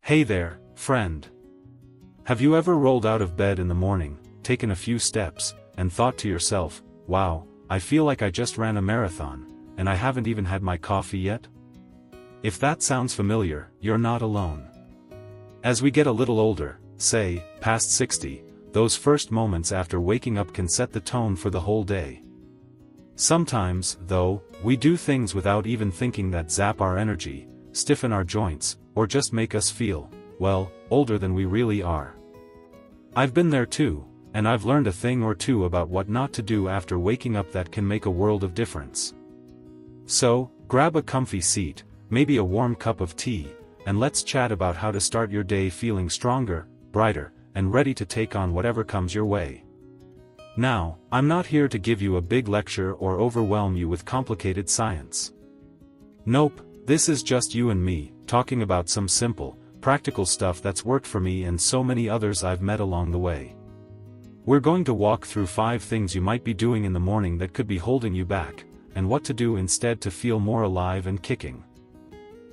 Hey there, friend. Have you ever rolled out of bed in the morning, taken a few steps, and thought to yourself, wow, I feel like I just ran a marathon, and I haven't even had my coffee yet? If that sounds familiar, you're not alone. As we get a little older, say, past 60, those first moments after waking up can set the tone for the whole day. Sometimes, though, we do things without even thinking that zap our energy, stiffen our joints, or just make us feel, well, older than we really are. I've been there too, and I've learned a thing or two about what not to do after waking up that can make a world of difference. So, grab a comfy seat, maybe a warm cup of tea, and let's chat about how to start your day feeling stronger, brighter, and ready to take on whatever comes your way. Now, I'm not here to give you a big lecture or overwhelm you with complicated science. Nope, this is just you and me, talking about some simple, practical stuff that's worked for me and so many others I've met along the way. We're going to walk through 5 things you might be doing in the morning that could be holding you back, and what to do instead to feel more alive and kicking.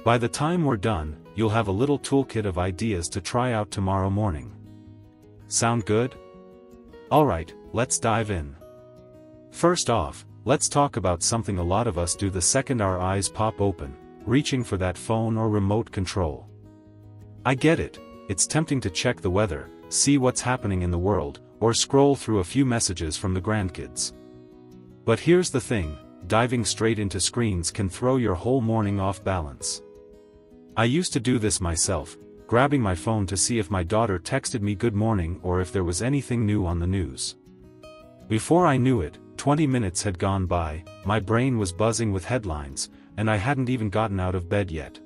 By the time we're done, you'll have a little toolkit of ideas to try out tomorrow morning. Sound good? Alright, let's dive in. First off, let's talk about something a lot of us do the second our eyes pop open, reaching for that phone or remote control. I get it, it's tempting to check the weather, see what's happening in the world, or scroll through a few messages from the grandkids. But here's the thing, diving straight into screens can throw your whole morning off balance. I used to do this myself, grabbing my phone to see if my daughter texted me good morning or if there was anything new on the news. Before I knew it, 20 minutes had gone by, my brain was buzzing with headlines, and I hadn't even gotten out of bed yet.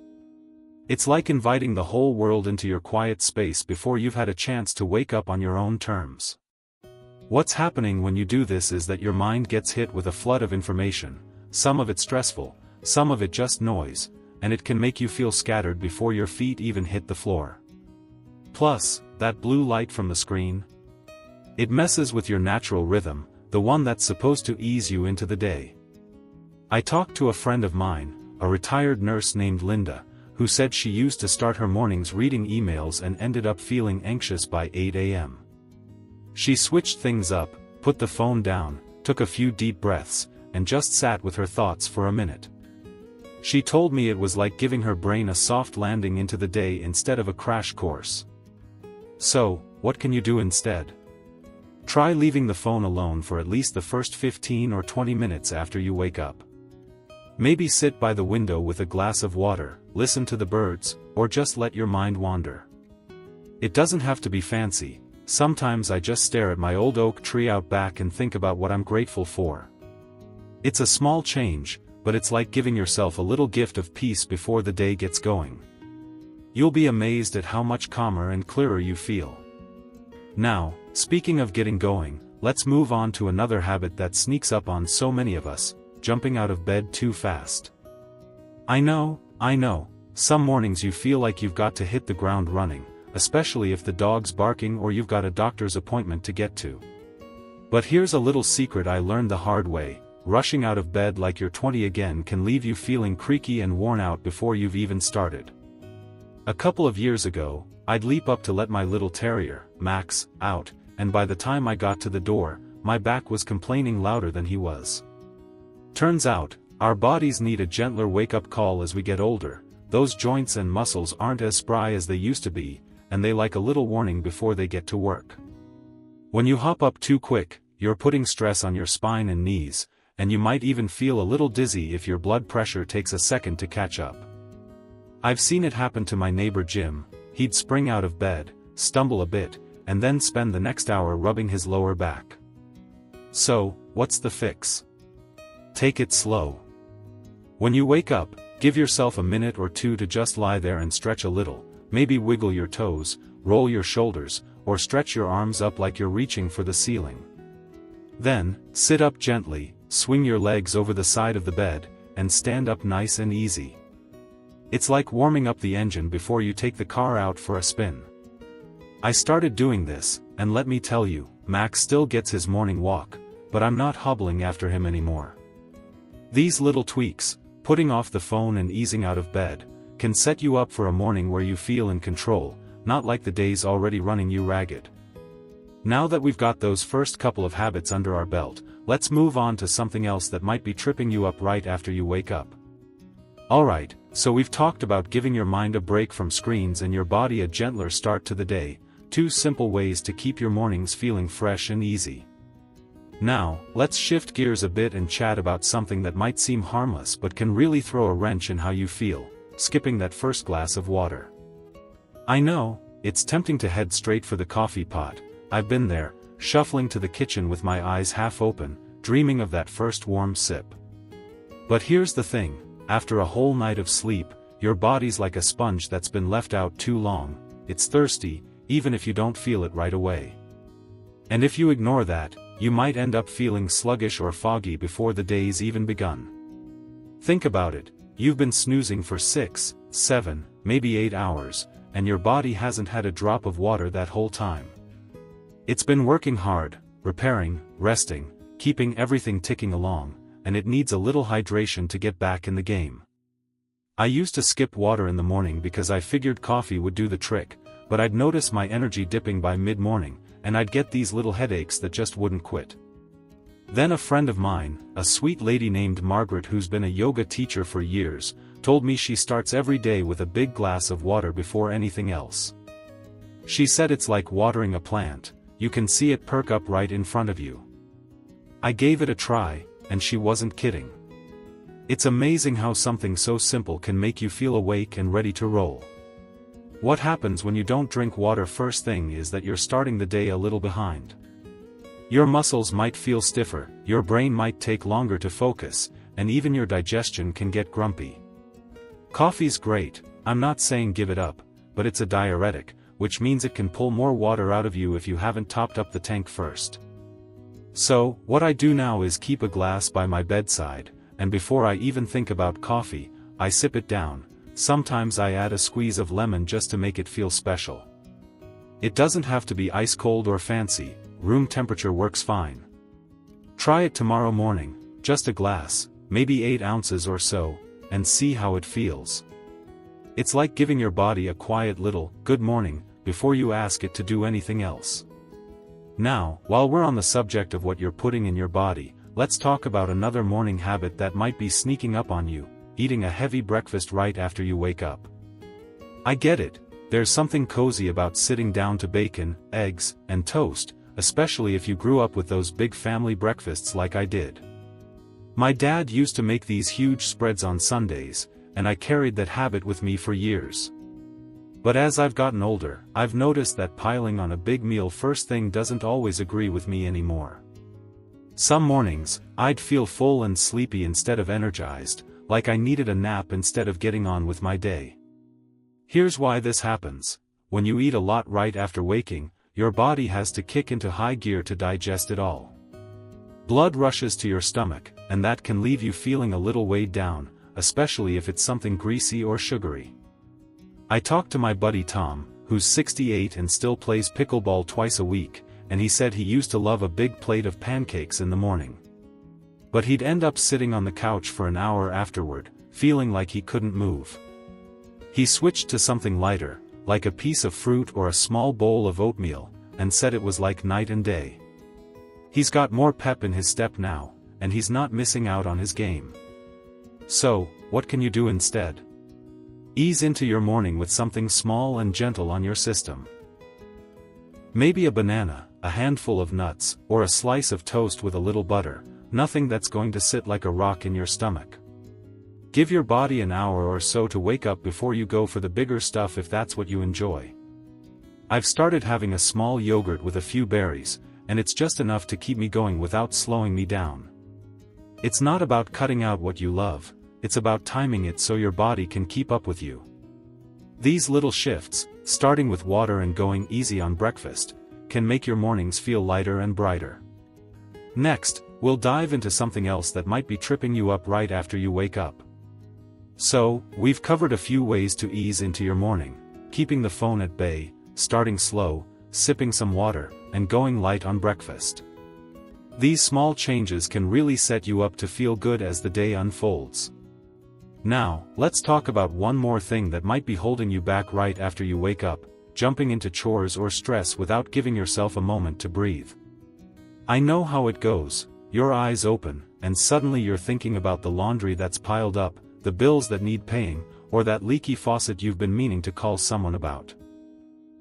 It's like inviting the whole world into your quiet space before you've had a chance to wake up on your own terms. What's happening when you do this is that your mind gets hit with a flood of information, some of it stressful, some of it just noise, and it can make you feel scattered before your feet even hit the floor. Plus, that blue light from the screen? It messes with your natural rhythm, the one that's supposed to ease you into the day. I talked to a friend of mine, a retired nurse named Linda, who said she used to start her mornings reading emails and ended up feeling anxious by 8 a.m. She switched things up, put the phone down, took a few deep breaths, and just sat with her thoughts for a minute. She told me it was like giving her brain a soft landing into the day instead of a crash course. So, what can you do instead? Try leaving the phone alone for at least the first 15 or 20 minutes after you wake up. Maybe sit by the window with a glass of water, listen to the birds, or just let your mind wander. It doesn't have to be fancy. Sometimes I just stare at my old oak tree out back and think about what I'm grateful for. It's a small change, but it's like giving yourself a little gift of peace before the day gets going. You'll be amazed at how much calmer and clearer you feel. Now, speaking of getting going, let's move on to another habit that sneaks up on so many of us, jumping out of bed too fast. I know, some mornings you feel like you've got to hit the ground running, especially if the dog's barking or you've got a doctor's appointment to get to. But here's a little secret I learned the hard way, rushing out of bed like you're 20 again can leave you feeling creaky and worn out before you've even started. A couple of years ago, I'd leap up to let my little terrier, Max, out, and by the time I got to the door, my back was complaining louder than he was. Turns out, our bodies need a gentler wake-up call as we get older. Those joints and muscles aren't as spry as they used to be, and they like a little warning before they get to work. When you hop up too quick, you're putting stress on your spine and knees, and you might even feel a little dizzy if your blood pressure takes a second to catch up. I've seen it happen to my neighbor Jim. He'd spring out of bed, stumble a bit, and then spend the next hour rubbing his lower back. So, what's the fix? Take it slow. When you wake up, give yourself a minute or two to just lie there and stretch a little, maybe wiggle your toes, roll your shoulders, or stretch your arms up like you're reaching for the ceiling. Then, sit up gently, swing your legs over the side of the bed, and stand up nice and easy. It's like warming up the engine before you take the car out for a spin. I started doing this, and let me tell you, Max still gets his morning walk, but I'm not hobbling after him anymore. These little tweaks, putting off the phone and easing out of bed, can set you up for a morning where you feel in control, not like the day's already running you ragged. Now that we've got those first couple of habits under our belt, let's move on to something else that might be tripping you up right after you wake up. Alright, so we've talked about giving your mind a break from screens and your body a gentler start to the day, 2 simple ways to keep your mornings feeling fresh and easy. Now, let's shift gears a bit and chat about something that might seem harmless but can really throw a wrench in how you feel: skipping that first glass of water. I know, it's tempting to head straight for the coffee pot. I've been there, shuffling to the kitchen with my eyes half open, dreaming of that first warm sip. But here's the thing, after a whole night of sleep, your body's like a sponge that's been left out too long. It's thirsty, even if you don't feel it right away. And if you ignore that, you might end up feeling sluggish or foggy before the day's even begun. Think about it, you've been snoozing for 6, 7, maybe 8 hours, and your body hasn't had a drop of water that whole time. It's been working hard, repairing, resting, keeping everything ticking along, and it needs a little hydration to get back in the game. I used to skip water in the morning because I figured coffee would do the trick, but I'd notice my energy dipping by mid-morning, and I'd get these little headaches that just wouldn't quit. Then a friend of mine, a sweet lady named Margaret who's been a yoga teacher for years, told me she starts every day with a big glass of water before anything else. She said it's like watering a plant, you can see it perk up right in front of you. I gave it a try, and she wasn't kidding. It's amazing how something so simple can make you feel awake and ready to roll. What happens when you don't drink water first thing is that you're starting the day a little behind. Your muscles might feel stiffer, your brain might take longer to focus, and even your digestion can get grumpy. Coffee's great, I'm not saying give it up, but it's a diuretic, which means it can pull more water out of you if you haven't topped up the tank first. So, what I do now is keep a glass by my bedside, and before I even think about coffee, I sip it down. Sometimes I add a squeeze of lemon just to make it feel special. It doesn't have to be ice cold or fancy, room temperature works fine. Try it tomorrow morning, just a glass, maybe 8 ounces or so, and see how it feels. It's like giving your body a quiet little, good morning, before you ask it to do anything else. Now, while we're on the subject of what you're putting in your body, let's talk about another morning habit that might be sneaking up on you: eating a heavy breakfast right after you wake up. I get it, there's something cozy about sitting down to bacon, eggs, and toast, especially if you grew up with those big family breakfasts like I did. My dad used to make these huge spreads on Sundays, and I carried that habit with me for years. But as I've gotten older, I've noticed that piling on a big meal first thing doesn't always agree with me anymore. Some mornings, I'd feel full and sleepy instead of energized, like I needed a nap instead of getting on with my day. Here's why this happens: when you eat a lot right after waking, your body has to kick into high gear to digest it all. Blood rushes to your stomach, and that can leave you feeling a little weighed down, especially if it's something greasy or sugary. I talked to my buddy Tom, who's 68 and still plays pickleball twice a week, and he said he used to love a big plate of pancakes in the morning. But he'd end up sitting on the couch for an hour afterward, feeling like he couldn't move. He switched to something lighter, like a piece of fruit or a small bowl of oatmeal, and said it was like night and day. He's got more pep in his step now, and he's not missing out on his game. So, what can you do instead? Ease into your morning with something small and gentle on your system. Maybe a banana, a handful of nuts, or a slice of toast with a little butter, nothing that's going to sit like a rock in your stomach. Give your body an hour or so to wake up before you go for the bigger stuff if that's what you enjoy. I've started having a small yogurt with a few berries, and it's just enough to keep me going without slowing me down. It's not about cutting out what you love, it's about timing it so your body can keep up with you. These little shifts, starting with water and going easy on breakfast, can make your mornings feel lighter and brighter. Next, we'll dive into something else that might be tripping you up right after you wake up. So, we've covered a few ways to ease into your morning: keeping the phone at bay, starting slow, sipping some water, and going light on breakfast. These small changes can really set you up to feel good as the day unfolds. Now, let's talk about one more thing that might be holding you back right after you wake up, jumping into chores or stress without giving yourself a moment to breathe. I know how it goes. Your eyes open, and suddenly you're thinking about the laundry that's piled up, the bills that need paying, or that leaky faucet you've been meaning to call someone about.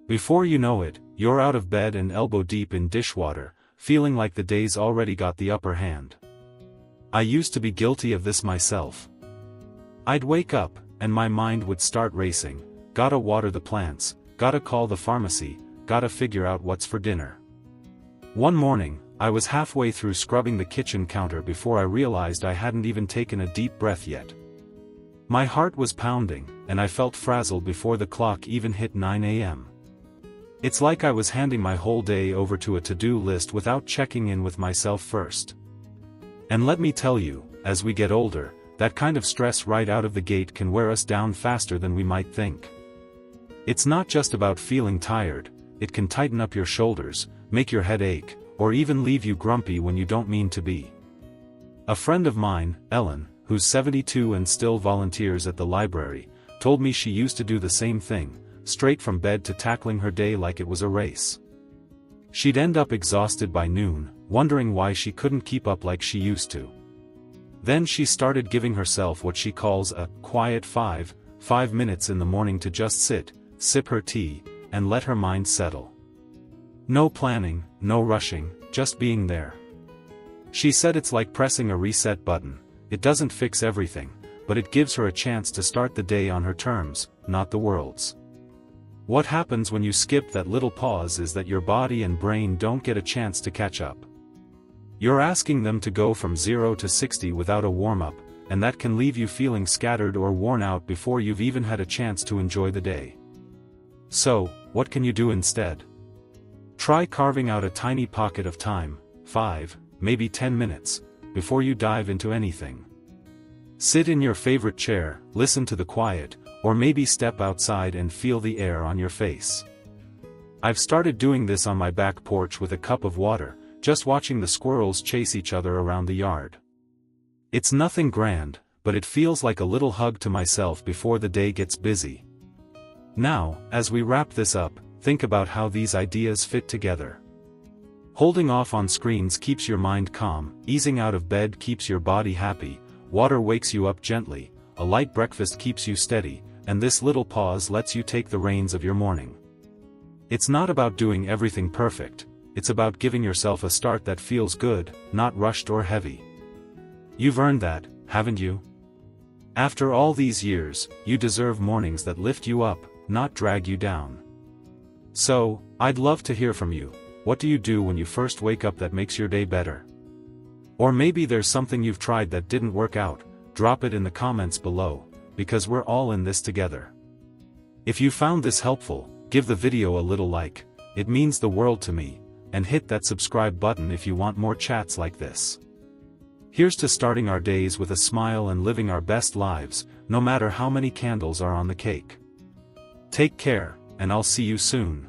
Before you know it, you're out of bed and elbow deep in dishwater, feeling like the day's already got the upper hand. I used to be guilty of this myself. I'd wake up, and my mind would start racing. Gotta water the plants, gotta call the pharmacy, gotta figure out what's for dinner. One morning, I was halfway through scrubbing the kitchen counter before I realized I hadn't even taken a deep breath yet. My heart was pounding, and I felt frazzled before the clock even hit 9 a.m. It's like I was handing my whole day over to a to-do list without checking in with myself first. And let me tell you, as we get older, that kind of stress right out of the gate can wear us down faster than we might think. It's not just about feeling tired, it can tighten up your shoulders, make your head ache, or even leave you grumpy when you don't mean to be. A friend of mine, Ellen, who's 72 and still volunteers at the library, told me she used to do the same thing, straight from bed to tackling her day like it was a race. She'd end up exhausted by noon, wondering why she couldn't keep up like she used to. Then she started giving herself what she calls a quiet 5 minutes in the morning to just sit, sip her tea, and let her mind settle. No planning, no rushing, just being there. She said it's like pressing a reset button. It doesn't fix everything, but it gives her a chance to start the day on her terms, not the world's. What happens when you skip that little pause is that your body and brain don't get a chance to catch up. You're asking them to go from 0 to 60 without a warm-up, and that can leave you feeling scattered or worn out before you've even had a chance to enjoy the day. So, what can you do instead? Try carving out a tiny pocket of time, 5, maybe 10 minutes, before you dive into anything. Sit in your favorite chair, listen to the quiet, or maybe step outside and feel the air on your face. I've started doing this on my back porch with a cup of water, just watching the squirrels chase each other around the yard. It's nothing grand, but it feels like a little hug to myself before the day gets busy. Now, as we wrap this up, think about how these ideas fit together. Holding off on screens keeps your mind calm, easing out of bed keeps your body happy, water wakes you up gently, a light breakfast keeps you steady, and this little pause lets you take the reins of your morning. It's not about doing everything perfect, it's about giving yourself a start that feels good, not rushed or heavy. You've earned that, haven't you? After all these years, you deserve mornings that lift you up, not drag you down. So, I'd love to hear from you. What do you do when you first wake up that makes your day better? Or maybe there's something you've tried that didn't work out. Drop it in the comments below, because we're all in this together. If you found this helpful, give the video a little like, it means the world to me, and hit that subscribe button if you want more chats like this. Here's to starting our days with a smile and living our best lives, no matter how many candles are on the cake. Take care, and I'll see you soon.